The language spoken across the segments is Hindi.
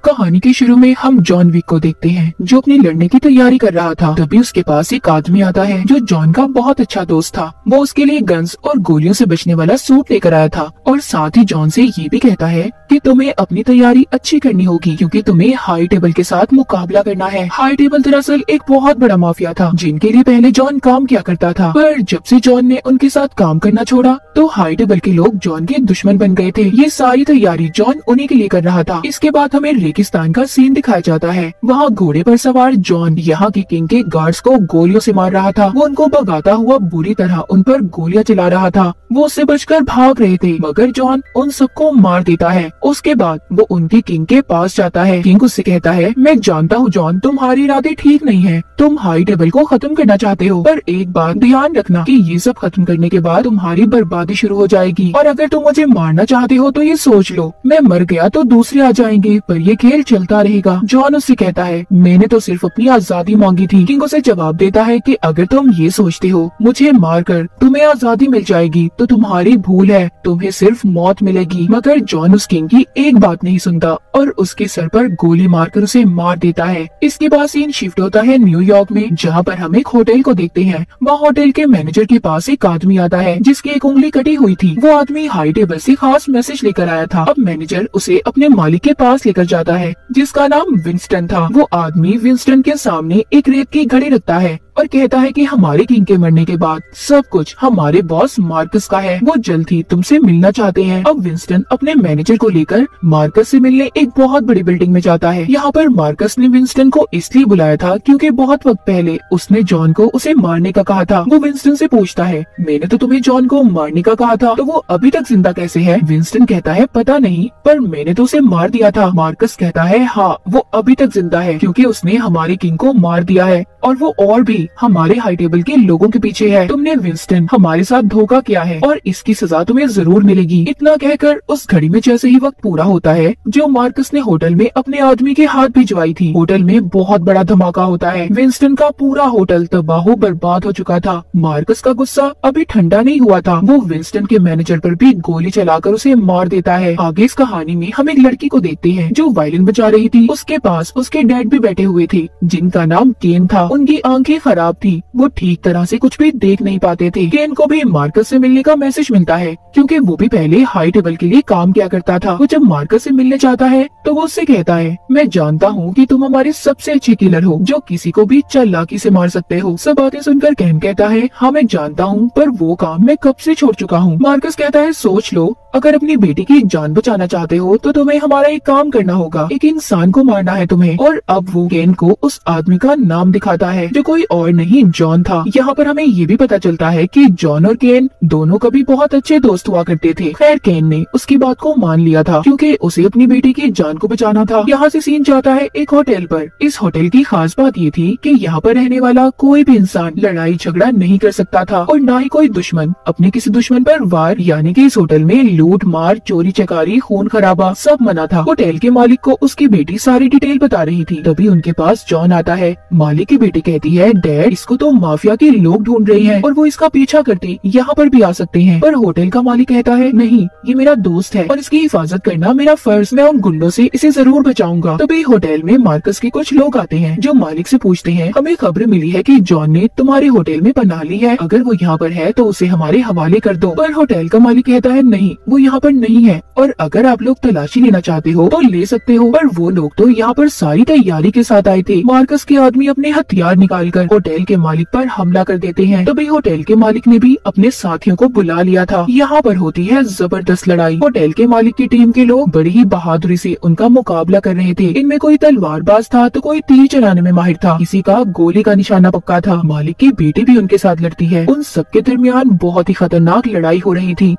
कहानी के शुरू में हम जॉन विक को देखते हैं जो अपनी लड़ने की तैयारी कर रहा था। तभी उसके पास एक आदमी आता है जो जॉन का बहुत अच्छा दोस्त था। वो उसके लिए गन्स और गोलियों से बचने वाला सूट लेकर आया था और साथ ही जॉन से ये भी कहता है कि तुम्हें अपनी तैयारी अच्छी करनी होगी क्योंकि तुम्हें हाई टेबल के साथ मुकाबला करना है। हाई टेबल दरअसल एक बहुत बड़ा माफिया था जिनके लिए पहले जॉन काम किया करता था, पर जब से जॉन ने उनके साथ काम करना छोड़ा तो हाई टेबल के लोग जॉन के दुश्मन बन गए थे। ये सारी तैयारी जॉन उन्हीं के लिए कर रहा था। इसके बाद हमें रेगिस्तान का सीन दिखाया जाता है। वहाँ घोड़े पर सवार जॉन यहाँ के किंग के गार्ड्स को गोलियों से मार रहा था। वो उनको भगाता हुआ बुरी तरह उन पर गोलियां चला रहा था। वो उससे बचकर भाग रहे थे मगर जॉन उन सबको मार देता है। उसके बाद वो उनके किंग के पास जाता है। किंग उससे कहता है, मैं जानता हूँ जॉन, तुम्हारे इरादे ठीक नहीं है, तुम हाई टेबल को खत्म करना चाहते हो, पर एक बात ध्यान रखना कि ये सब खत्म करने के बाद तुम्हारी बर्बादी शुरू हो जाएगी और अगर तुम मुझे मारना चाहते हो तो ये सोच लो, मैं मर गया तो दूसरे आ जाएंगे पर ये खेल चलता रहेगा। जॉन उससे कहता है, मैंने तो सिर्फ अपनी आजादी मांगी थी। किंग उसे जवाब देता है कि अगर तुम ये सोचते हो मुझे मारकर तुम्हें आजादी मिल जाएगी तो तुम्हारी भूल है, तुम्हें सिर्फ मौत मिलेगी। मगर जॉन उस किंग की एक बात नहीं सुनता और उसके सर पर गोली मारकर उसे मार देता है। इसके बाद सीन शिफ्ट होता है न्यूयॉर्क में जहाँ पर हम एक होटल को देखते हैं। वहाँ होटल के मैनेजर के पास एक आदमी आता है जिसकी एक उंगली कटी हुई थी। वो आदमी हाई टेबल से खास मैसेज लेकर आया था। अब मैनेजर उसे अपने मालिक के पास लेकर जाता है जिसका नाम विंस्टन था। वो आदमी विंस्टन के सामने एक रेत की घड़ी रखता है और कहता है कि हमारे किंग के मरने के बाद सब कुछ हमारे बॉस मार्कस का है, वो जल्द ही तुमसे मिलना चाहते हैं। अब विंस्टन अपने मैनेजर को लेकर मार्कस से मिलने एक बहुत बड़ी बिल्डिंग में जाता है। यहाँ पर मार्कस ने विंस्टन को इसलिए बुलाया था क्योंकि बहुत वक्त पहले उसने जॉन को उसे मारने का कहा था। वो विंस्टन से पूछता है, मैंने तो तुम्हें जॉन को मारने का कहा था, तो वो अभी तक जिंदा कैसे है? विंस्टन कहता है, पता नहीं, पर मैंने तो उसे मार दिया था। मार्कस कहता है, हाँ, वो अभी तक जिंदा है क्योंकि उसने हमारे किंग को मार दिया है और वो और भी हमारे हाई टेबल के लोगों के पीछे है। तुमने विंस्टन हमारे साथ धोखा किया है और इसकी सजा तुम्हें जरूर मिलेगी। इतना कहकर उस घड़ी में जैसे ही वक्त पूरा होता है जो मार्कस ने होटल में अपने आदमी के हाथ भिजवाई थी, होटल में बहुत बड़ा धमाका होता है। विंस्टन का पूरा होटल तबाह बर्बाद हो चुका था। मार्कस का गुस्सा अभी ठंडा नहीं हुआ था। वो विंस्टन के मैनेजर पर भी गोली चलाकर उसे मार देता है। आगे इस कहानी में हम एक लड़की को देखते हैं जो वायलिन बजा रही थी। उसके पास उसके डैड भी बैठे हुए थे जिनका नाम केन था। उनकी आंखें खराब थी, वो ठीक तरह से कुछ भी देख नहीं पाते थे। केन को भी मार्कस से मिलने का मैसेज मिलता है क्योंकि वो भी पहले हाई टेबल के लिए काम किया करता था। वो जब मार्कस से मिलने चाहता है तो वो उससे कहता है, मैं जानता हूँ कि तुम हमारे सबसे अच्छे किलर हो जो किसी को भी चालाकी से मार सकते हो। सब बातें सुनकर केन कहता है, हाँ मैं जानता हूँ, पर वो काम मैं कब से छोड़ चुका हूँ। मार्कस कहता है, सोच लो, अगर अपनी बेटी की जान बचाना चाहते हो तो तुम्हें हमारा एक काम करना होगा, एक इंसान को मारना है तुम्हें। और अब वो केन को उस आदमी का नाम दिखाता है जो कोई और नहीं जॉन था। यहाँ पर हमें ये भी पता चलता है कि जॉन और केन दोनों कभी बहुत अच्छे दोस्त हुआ करते थे। खैर केन ने उसकी बात को मान लिया था क्योंकि उसे अपनी बेटी की जान को बचाना था। यहाँ से सीन जाता है एक होटल पर। इस होटल की खास बात ये थी कि यहाँ पर रहने वाला कोई भी इंसान लड़ाई झगड़ा नहीं कर सकता था और न ही कोई दुश्मन अपने किसी दुश्मन पर वार, यानी कि इस होटल में लूट मार, चोरी चकारी, खून खराबा सब मना था। होटल के मालिक को उसकी बेटी सारी डिटेल बता रही थी। तभी उनके पास जॉन आता है। मालिक की बेटी कहती है, डैड, इसको तो माफिया के लोग ढूंढ रहे हैं और वो इसका पीछा करते यहाँ पर भी आ सकते हैं। पर होटल का मालिक कहता है, नहीं, ये मेरा दोस्त है और इसकी हिफाजत करना मेरा फर्ज, मैं उन गुंडों से इसे जरूर बचाऊंगा। तभी होटल में मार्कस के कुछ लोग आते हैं जो मालिक से पूछते हैं, हमें खबर मिली है कि जॉन ने तुम्हारे होटल में पनाह ली है, अगर वो यहाँ पर है तो उसे हमारे हवाले कर दो। पर होटल का मालिक कहता है, नहीं, वो यहाँ पर नहीं है और अगर आप लोग तलाशी लेना चाहते हो तो ले सकते हो। पर वो लोग तो यहाँ पर सारी तैयारी के साथ आए थे। मार्कस के आदमी अपने हथियार निकालकर होटल के मालिक पर हमला कर देते हैं। तभी होटल के मालिक ने भी अपने साथियों को बुला लिया था। यहाँ पर होती है जबरदस्त लड़ाई। होटल के मालिक की टीम के लोग बड़ी ही बहादुरी से उनका मुकाबला कर रहे थे। इनमें कोई तलवारबाज था तो कोई तीर चलाने में माहिर था, किसी का गोली का निशाना पक्का था। मालिक की बेटी भी उनके साथ लड़ती है। उन सबके दरमियान बहुत ही खतरनाक लड़ाई हो रही थी।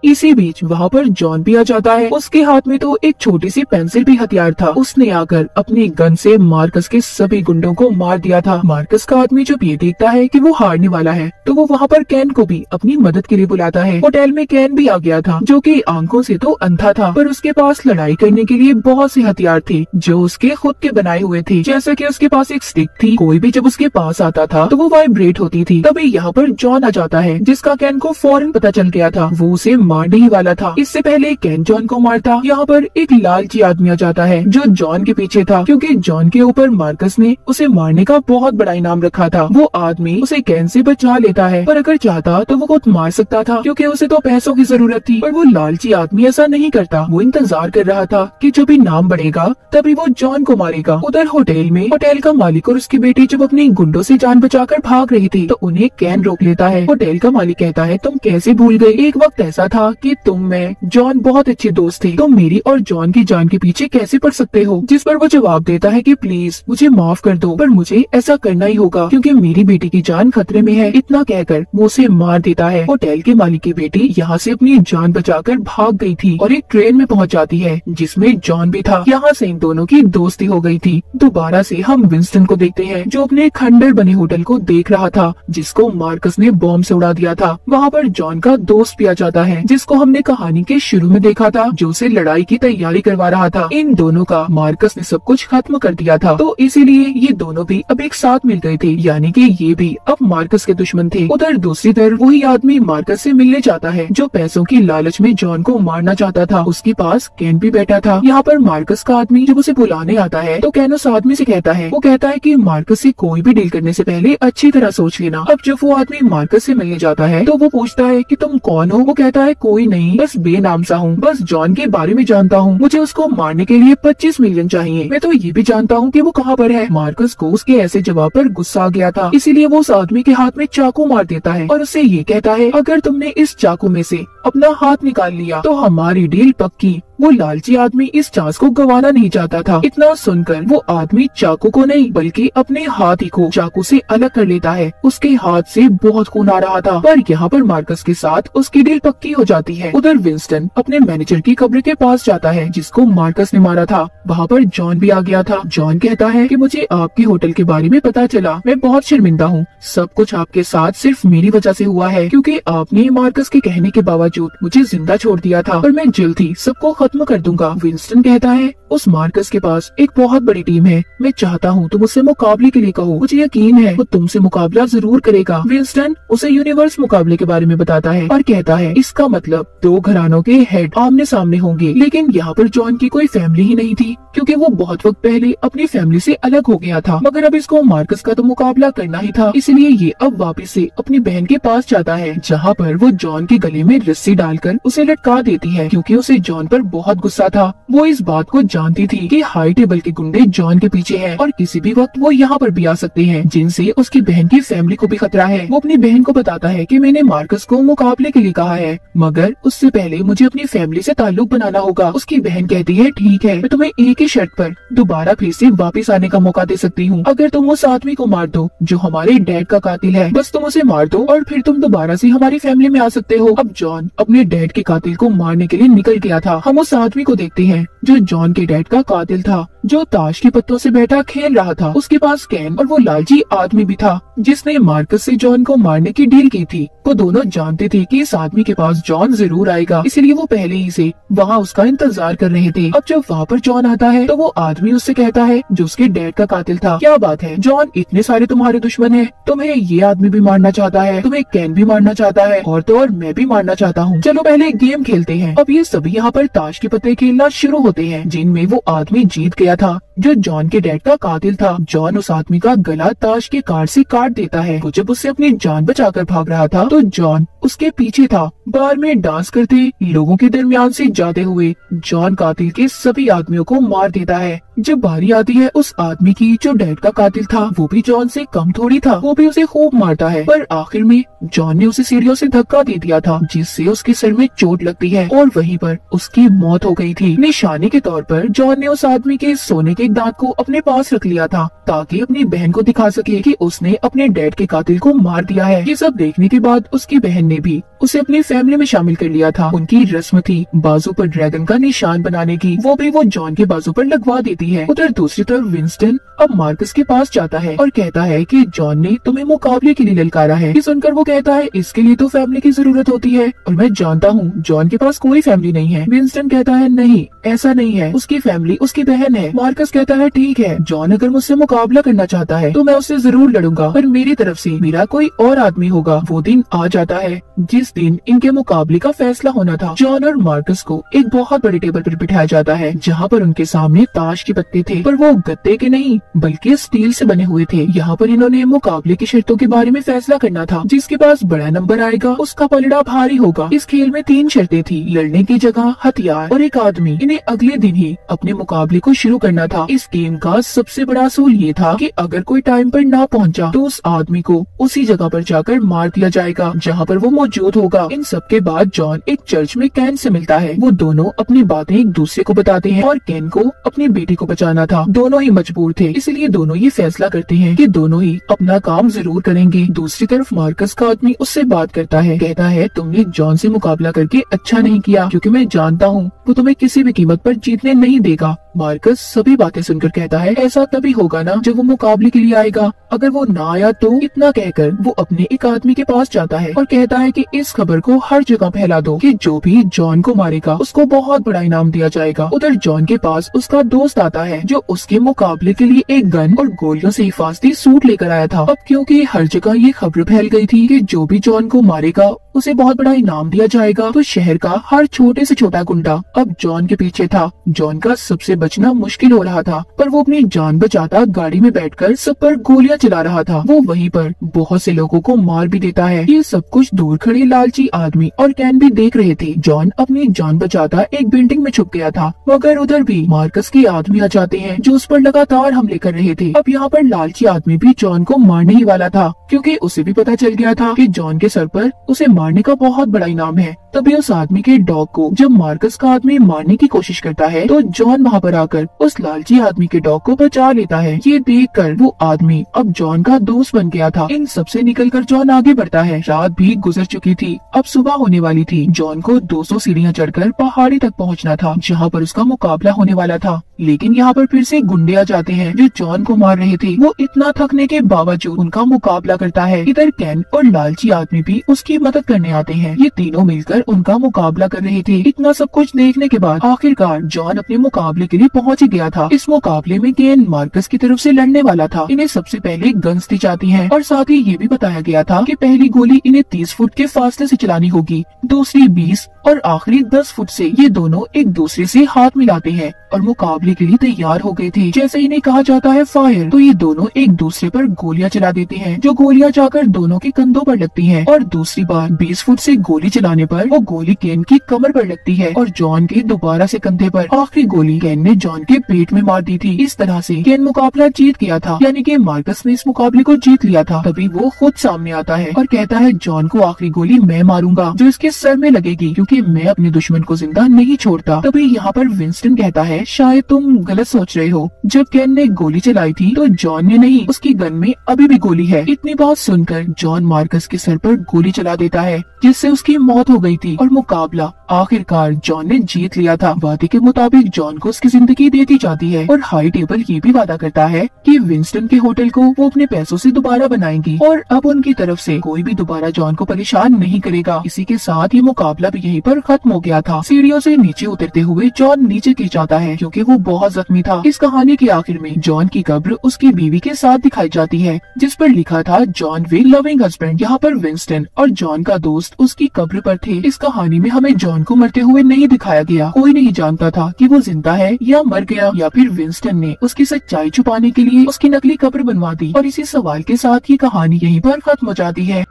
इसी बीच वहाँ पर जॉन भी आ जाता है। उसके हाथ में तो एक छोटी सी पेंसिल भी हथियार था। उसने आकर अपनी गन से मार्कस के सभी गुंडों को मार दिया था। मार्कस का आदमी जब ये देखता है कि वो हारने वाला है तो वो वहाँ पर कैन को भी अपनी मदद के लिए बुलाता है। होटल में कैन भी आ गया था जो कि आंखों से तो अंधा था, पर उसके पास लड़ाई करने के लिए बहुत से हथियार थे जो उसके खुद के बनाए हुए थे। जैसा कि उसके पास एक स्टिक थी, कोई भी जब उसके पास आता था तो वो वाइब्रेट होती थी। तभी यहाँ पर जॉन आ जाता है जिसका कैन को फौरन पता चल गया था। वो उसे मारने ही वाला था। इससे पहले कैन जॉन को मारता, यहाँ पर एक लालची आदमी आ जाता है जो जॉन के पीछे था, क्योंकि जॉन के ऊपर मार्कस ने उसे मारने का बहुत बड़ा इनाम रखा था। वो आदमी उसे कैन से बचा लेता है, पर अगर चाहता तो वो खुद मार सकता था, क्योंकि उसे तो पैसों की जरूरत थी। पर वो लालची आदमी ऐसा नहीं करता। वो इंतजार कर रहा था कि जब इनाम बढ़ेगा तभी वो जॉन को मारेगा। उधर होटल में होटल का मालिक और उसकी बेटी जब अपनी गुंडों से जान बचाकर भाग रही थी तो उन्हें कैन रोक लेता है। होटल का मालिक कहता है, तुम कैसे भूल गए? एक वक्त ऐसा था कि तुम, मैं, जॉन बहुत अच्छे दोस्त थे। तुम मेरी और जॉन की जान के पीछे कैसे पड़ सकते हो? जिस पर वो जवाब देता है कि प्लीज मुझे माफ कर दो, पर मुझे ऐसा करना ही होगा क्योंकि मेरी बेटी की जान खतरे में है। इतना कहकर वो उसे मार देता है। होटल के मालिक की बेटी यहाँ से अपनी जान बचाकर भाग गई थी और एक ट्रेन में पहुँच जाती है जिसमें जॉन भी था। यहाँ से इन दोनों की दोस्ती हो गई थी। दोबारा से हम विंस्टन को देखते हैं जो अपने खंडर बने होटल को देख रहा था जिसको मार्कस ने बॉम्ब से उड़ा दिया था। वहाँ पर जॉन का दोस्त भी आ जाता है जिसको हमने कहानी के शुरू में देखा था, जो उसे लड़ाई की तैयारी करवा रहा था। इन दोनों का मार्कस ने सब कुछ खत्म कर दिया था, तो इसीलिए ये दोनों भी अब एक साथ मिल गए थे, यानी कि ये भी अब मार्कस के दुश्मन थे। उधर दूसरी तरफ वही आदमी मार्कस से मिलने जाता है जो पैसों की लालच में जॉन को मारना चाहता था। उसके पास कैन भी बैठा था। यहाँ पर मार्कस का आदमी जब उसे बुलाने आता है तो कैन उस आदमी से कहता है, वो कहता है कि मार्कस से कोई भी डील करने से पहले अच्छी तरह सोच लेना। अब जब वो आदमी मार्कस से मिलने जाता है तो वो पूछता है कि तुम कौन हो? वो कहता है, कोई नहीं, बस बेनाम सा हूँ, बस जॉन के बारे में जानता हूँ, मुझे उसको मारने के लिए 25 मिलियन चाहिए। मैं तो ये भी जानता हूँ कि वो कहाँ पर है। मार्कस को उसके ऐसे जवाब पर गुस्सा आ गया था, इसीलिए वो उस आदमी के हाथ में चाकू मार देता है और उससे ये कहता है, अगर तुमने इस चाकू में से अपना हाथ निकाल लिया तो हमारी डील पक्की। वो लालची आदमी इस चांस को गंवाना नहीं चाहता था। इतना सुनकर वो आदमी चाकू को नहीं बल्कि अपने हाथ ही को चाकू से अलग कर लेता है। उसके हाथ से बहुत खून आ रहा था, पर यहाँ पर मार्कस के साथ उसकी डील पक्की हो जाती है। उधर विंस्टन अपने मैनेजर की कब्र के पास जाता है जिसको मार्कस ने मारा था। वहाँ पर जॉन भी आ गया था। जॉन कहता है कि मुझे आपके होटल के बारे में पता चला, मैं बहुत शर्मिंदा हूँ। सब कुछ आपके साथ सिर्फ मेरी वजह से हुआ है, क्योंकि आपने मार्कस के कहने के बावजूद मुझे जिंदा छोड़ दिया था, पर मैं जल्द ही सबको खत्म कर दूंगा। विंस्टन कहता है, उस मार्कस के पास एक बहुत बड़ी टीम है, मैं चाहता हूँ तुम उससे मुकाबले के लिए कहो, मुझे यकीन है वो तुमसे मुकाबला जरूर करेगा। विंस्टन उसे यूनिवर्स मुकाबले के बारे में बताता है और कहता है, इसका मतलब 2 घरानों के हेड आमने सामने होंगे। लेकिन यहाँ पर जॉन की कोई फैमिली ही नहीं थी, क्योंकि वो बहुत वक्त पहले अपनी फैमिली से अलग हो गया था। मगर अब इसको मार्कस का तो मुकाबला करना ही था, इसलिए ये अब वापस से अपनी बहन के पास जाता है, जहाँ पर वो जॉन के गले में रस्सी डालकर उसे लटका देती है, क्योंकि उसे जॉन पर बहुत गुस्सा था। वो इस बात को जानती थी कि हाई टेबल के गुंडे जॉन के पीछे हैं और किसी भी वक्त वो यहाँ पर भी आ सकते हैं, जिनसे उसकी बहन की फैमिली को भी खतरा है। वो अपनी बहन को बताता है कि मैंने मार्कस को मुकाबले के लिए कहा है, मगर उससे पहले मुझे अपनी फैमिली से ताल्लुक बनाना होगा। उसकी बहन कहती है, ठीक है, मैं तुम्हें एक ही शर्त पर दोबारा फिर से वापस आने का मौका दे सकती हूँ। अगर तुम उस आदमी को मार दो जो हमारे डैड का कातिल है, बस तुम उसे मार दो और फिर तुम दोबारा से हमारी फैमिली में आ सकते हो। अब जॉन अपने डैड के कातिल को मारने के लिए निकल गया था। हम उस आदमी को देखते हैं जो जॉन के डैड का कातिल था, जो ताश के पत्तों से बैठा खेल रहा था। उसके पास कैन और वो लालची आदमी भी था जिसने मार्कस से जॉन को मारने की डील की थी। वो दोनों जानते थे कि इस आदमी के पास जॉन जरूर आएगा, इसलिए वो पहले ही से वहाँ उसका इंतजार कर रहे थे। अब जब वहाँ पर जॉन आता है तो वो आदमी उससे कहता है जो उसके डैड का कातिल था, क्या बात है जॉन, इतने सारे तुम्हारे दुश्मन हैं, तुम्हें ये आदमी भी मारना चाहता है, तुम्हें कैन भी मारना चाहता है और तो और मैं भी मारना चाहता हूँ। चलो पहले गेम खेलते हैं। अब ये सभी यहाँ पर ताश के पत्ते खेलना शुरू होते हैं, जिनमें वो आदमी जीत गया था जो जॉन के डैड का कातिल था। जॉन उस आदमी का गला ताश के कार्ड से काट देता है। वो जब उससे अपनी जान बचाकर भाग रहा था तो जॉन उसके पीछे था। बार में डांस करते लोगों के दरमियान से जाते हुए जॉन कातिल के सभी आदमियों को मार देता है। जब बारी आती है उस आदमी की जो डैड का कातिल था, वो भी जॉन से कम थोड़ी था, वो भी उसे खूब मारता है, पर आखिर में जॉन ने उसे सीढ़ियों से धक्का दे दिया था, जिससे उसके सिर में चोट लगती है और वहीं पर उसकी मौत हो गई थी। निशानी के तौर पर जॉन ने उस आदमी के सोने के दांत को अपने पास रख लिया था ताकि अपनी बहन को दिखा सके कि उसने अपने डैड के कातिल को मार दिया है। ये सब देखने के बाद उसकी बहन ने भी उसे अपनी फैमिली में शामिल कर लिया था। उनकी रस्म थी बाजू पर ड्रैगन का निशान बनाने की, वो भी वो जॉन के बाजू पर लगवा देती है। उधर दूसरी तरफ विंस्टन अब मार्कस के पास जाता है और कहता है कि जॉन ने तुम्हें मुकाबले के लिए ललकारा है। ये सुनकर वो कहता है, इसके लिए तो फैमिली की जरूरत होती है और मैं जानता हूँ जॉन के पास कोई फैमिली नहीं है। विंस्टन कहता है, नहीं ऐसा नहीं है, उसकी फैमिली उसकी बहन है। मार्कस कहता है, ठीक है, जॉन अगर मुझसे मुकाबला करना चाहता है तो मैं उससे जरूर लड़ूंगा, पर मेरी तरफ से मेरा कोई और आदमी होगा। वो दिन आ जाता है जिस दिन इनके मुकाबले का फैसला होना था। जॉन और मार्कस को एक बहुत बड़े टेबल पर बिठाया जाता है, जहाँ पर उनके सामने ताश के पत्ते थे, पर वो गत्ते के नहीं बल्कि स्टील से बने हुए थे। यहाँ पर इन्होंने मुकाबले की शर्तों के बारे में फैसला करना था। जिसके पास बड़ा नंबर आएगा उसका पलड़ा भारी होगा। इस खेल में 3 शर्तें थी, लड़ने की जगह, हथियार और एक आदमी। इन्हें अगले दिन ही अपने मुकाबले को शुरू करना था। इस गेम का सबसे बड़ा असूल ये था कि अगर कोई टाइम पर ना पहुंचा तो उस आदमी को उसी जगह पर जाकर मार दिया जाएगा जहाँ पर वो मौजूद होगा। इन सब के बाद जॉन एक चर्च में कैन से मिलता है। वो दोनों अपनी बातें एक दूसरे को बताते हैं और कैन को अपनी बेटी को बचाना था। दोनों ही मजबूर थे, इसलिए दोनों ये फैसला करते हैं कि दोनों ही अपना काम जरूर करेंगे। दूसरी तरफ मार्कस का आदमी उससे बात करता है, कहता है तुमने जॉन से मुकाबला करके अच्छा नहीं किया, क्योंकि मैं जानता हूँ वो तुम्हें किसी भी कीमत पर जीतने नहीं देगा। मार्कस सभी बातें सुनकर कहता है ऐसा तभी होगा ना जब वो मुकाबले के लिए आएगा, अगर वो ना आया तो। इतना कहकर वो अपने एक आदमी के पास जाता है और कहता है कि इस खबर को हर जगह फैला दो कि जो भी जॉन को मारेगा उसको बहुत बड़ा इनाम दिया जाएगा। उधर जॉन के पास उसका दोस्त आता है जो उसके मुकाबले के लिए एक गन और गोलियों से हिफाजती सूट लेकर आया था। अब क्योंकि हर जगह ये खबर फैल गई थी कि जो भी जॉन को मारेगा उसे बहुत बड़ा इनाम दिया जाएगा, तो शहर का हर छोटे से छोटा गुंडा अब जॉन के पीछे था। जॉन का सबसे बचना मुश्किल हो रहा था, पर वो अपनी जान बचाता गाड़ी में बैठकर सब पर गोलियां चला रहा था। वो वहीं पर बहुत से लोगों को मार भी देता है। ये सब कुछ दूर खड़े लालची आदमी और कैन भी देख रहे थे। जॉन अपनी जान बचाता एक बिल्डिंग में छुप गया था, मगर उधर भी मार्कस के आदमी आ जाते हैं जो उस पर लगातार हमले कर रहे थे। अब यहाँ पर लालची आदमी भी जॉन को मारने ही वाला था, क्योंकि उसे भी पता चल गया था कि जॉन के सर पर उसे मारने का बहुत बड़ा इनाम है। तभी उस आदमी के डॉग को जब मार्कस का आदमी मारने की कोशिश करता है तो जॉन वहाँ पर आकर उस लालची आदमी के डॉग को बचा लेता है। ये देखकर वो आदमी अब जॉन का दोस्त बन गया था। इन सबसे निकलकर जॉन आगे बढ़ता है। रात भी गुजर चुकी थी, अब सुबह होने वाली थी। जॉन को 200 सीढ़ियाँ चढ़कर पहाड़ी तक पहुँचना था जहाँ पर उसका मुकाबला होने वाला था। लेकिन यहाँ पर फिर से गुंडे आ जाते हैं जो जॉन को मार रहे थे। वो इतना थकने के बावजूद उनका मुकाबला करता है। इधर कैन और लालची आदमी भी उसकी मदद करने आते हैं। ये तीनों मिलकर उनका मुकाबला कर रहे थे। इतना सब कुछ देखने के बाद आखिरकार जॉन अपने मुकाबले के लिए पहुंच ही गया था। इस मुकाबले में कैन मार्कस की तरफ से लड़ने वाला था। इन्हें सबसे पहले गन्स दी जाती हैं और साथ ही ये भी बताया गया था कि पहली गोली इन्हें 30 फुट के फासले से चलानी होगी, दूसरी 20 और आखिरी 10 फुट से। ये दोनों एक दूसरे से हाथ मिलाते हैं और मुकाबले के लिए तैयार हो गए थे। जैसे इन्हें कहा जाता है फायर, तो ये दोनों एक दूसरे पर गोलियां चला देते हैं, जो गोलियां जाकर दोनों के कंधों पर लगती हैं। और दूसरी बार 20 फुट से गोली चलाने पर वो गोली कैन की कमर पर लगती है और जॉन के दोबारा से कंधे पर। आखिरी गोली कैन ने जॉन के पेट में मार दी थी। इस तरह से कैन मुकाबला जीत गया था, यानी कि मार्कस ने इस मुकाबले को जीत लिया था। तभी वो खुद सामने आता है और कहता है जॉन को आखिरी गोली मैं मारूंगा, जो इसके सर में लगेगी, क्योंकि मैं अपने दुश्मन को जिंदा नहीं छोड़ता। तभी यहाँ पर विंस्टन कहता है शायद तुम गलत सोच रहे हो, जब कैन ने गोली चलाई थी तो जॉन ने नहीं, उसकी गन में अभी भी गोली है। इतनी बात सुनकर जॉन मार्कस के सर पर गोली चला देता है, जिससे उसकी मौत हो गई थी और मुकाबला आखिरकार जॉन ने जीत लिया था। वादे के मुताबिक जॉन को उसकी जिंदगी दे दी जाती है और हाई टेबल ये भी वादा करता है कि विंस्टन के होटल को वो अपने पैसों से दोबारा बनाएंगी और अब उनकी तरफ से कोई भी दोबारा जॉन को परेशान नहीं करेगा। इसी के साथ ये मुकाबला भी यहीं पर खत्म हो गया था। सीढ़ियों से नीचे उतरते हुए जॉन नीचे गिर जाता है क्योंकि वो बहुत जख्मी था। इस कहानी के आखिर में जॉन की कब्र उसकी बीवी के साथ दिखाई जाती है, जिस पर लिखा था जॉन वे लविंग हस्बैंड। यहाँ पर विंस्टन और जॉन का दोस्त उसकी कब्र पर थे। इस कहानी में हमें जॉन को मरते हुए नहीं दिखाया गया। कोई नहीं जानता था कि वो जिंदा है या मर गया, या फिर विंस्टन ने उसकी सच्चाई छुपाने के लिए उसकी नकली कब्र बनवा दी। और इसी सवाल के साथ ये कहानी यहीं पर खत्म हो जाती है।